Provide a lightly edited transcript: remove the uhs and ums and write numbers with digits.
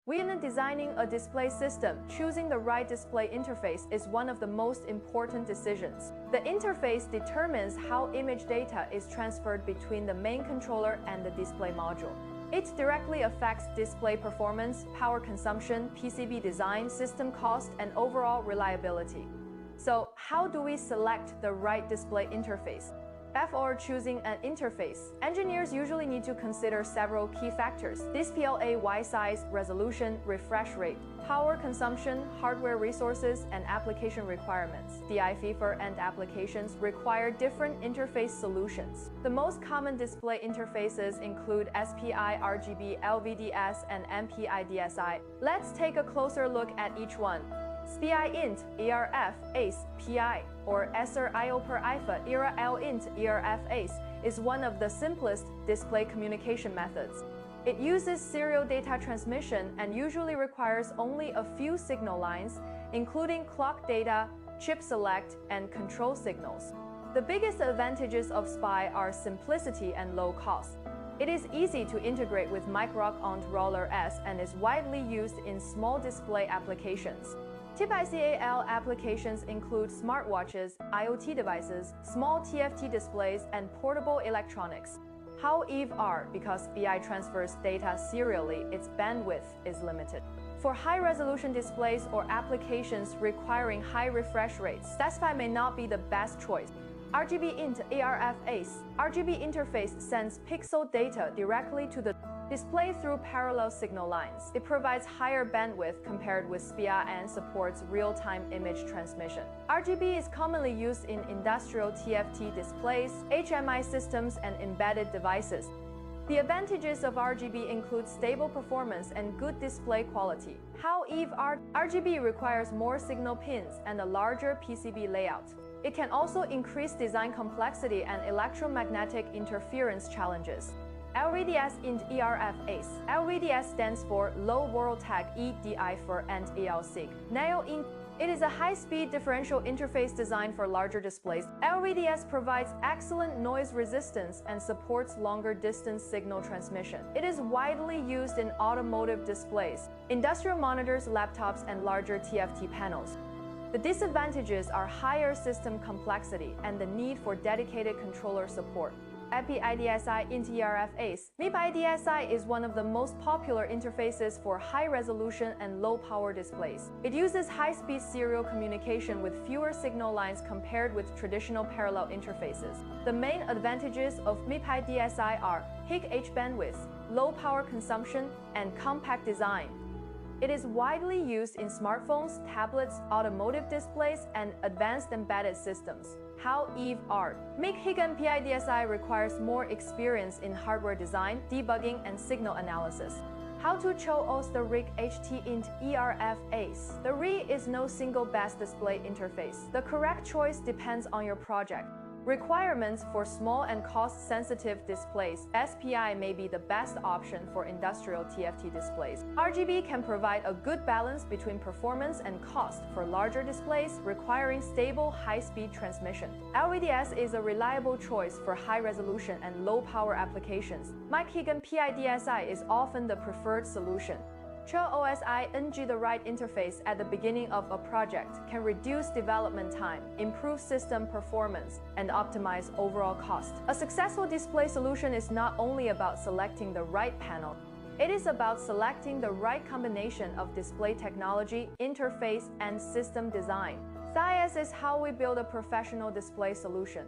When designing a display system, choosing the right display interface is one of the most important decisions. The interface determines how image data is transferred between the main controller and the display module. It directly affects display performance, power consumption, PCB design, system cost, and overall reliability. So, how do we select the right display interface? Before choosing an interface, engineers usually need to consider several key factors: display size, resolution, refresh rate, power consumption, hardware resources, and application requirements. DI FIFA and applications require different interface solutions. The most common display interfaces include SPI, RGB, LVDS, and MIPI DSI. Let's take a closer look at each one. SPI int, ERF, ACE, PI, or SR IO per IFA, ERA L int, ERF ACE, is one of the simplest display communication methods. It uses serial data transmission and usually requires only a few signal lines, including clock data, chip select, and control signals. The biggest advantages of SPI are simplicity and low cost. It is easy to integrate with micro-onto roller S and is widely used in small display applications. Typical applications include smartwatches, IoT devices, small TFT displays, and portable electronics. However, because SPI transfers data serially, its bandwidth is limited. For high-resolution displays or applications requiring high refresh rates, SPI may not be the best choice. RGB int ERF ACE. RGB interface sends pixel data directly to the display through parallel signal lines. It provides higher bandwidth compared with SPI and supports real-time image transmission. RGB is commonly used in industrial TFT displays, HMI systems, and embedded devices. The advantages of RGB include stable performance and good display quality. However, RGB requires more signal pins and a larger PCB layout. It can also increase design complexity and electromagnetic interference challenges. LVDS int ERF ACE. LVDS stands for Low Voltage EDI for and ELSIG. Nail int. It is a high-speed differential interface designed for larger displays. LVDS provides excellent noise resistance and supports longer distance signal transmission. It is widely used in automotive displays, industrial monitors, laptops, and larger TFT panels. The disadvantages are higher system complexity and the need for dedicated controller support. MIPI DSI int ERF ACE. MIPI DSI is one of the most popular interfaces for high-resolution and low-power displays. It uses high-speed serial communication with fewer signal lines compared with traditional parallel interfaces. The main advantages of MIPI DSI are high bandwidth, low power consumption, and compact design. It is widely used in smartphones, tablets, automotive displays, and advanced embedded systems. However, MIPI DSI requires more experience in hardware design, debugging, and signal analysis. How to choose the RIG HT int ERF ACE. The RIG is no single best display interface. The correct choice depends on your project. Requirements for small and cost-sensitive displays. SPI may be the best option for industrial TFT displays. RGB can provide a good balance between performance and cost for larger displays requiring stable, high-speed transmission. LVDS is a reliable choice for high-resolution and low-power applications. MIPI DSI is often the preferred solution. Choosing the right interface at the beginning of a project can reduce development time, improve system performance, and optimize overall cost. A successful display solution is not only about selecting the right panel, it is about selecting the right combination of display technology, interface, and system design. Science is how we build a professional display solution.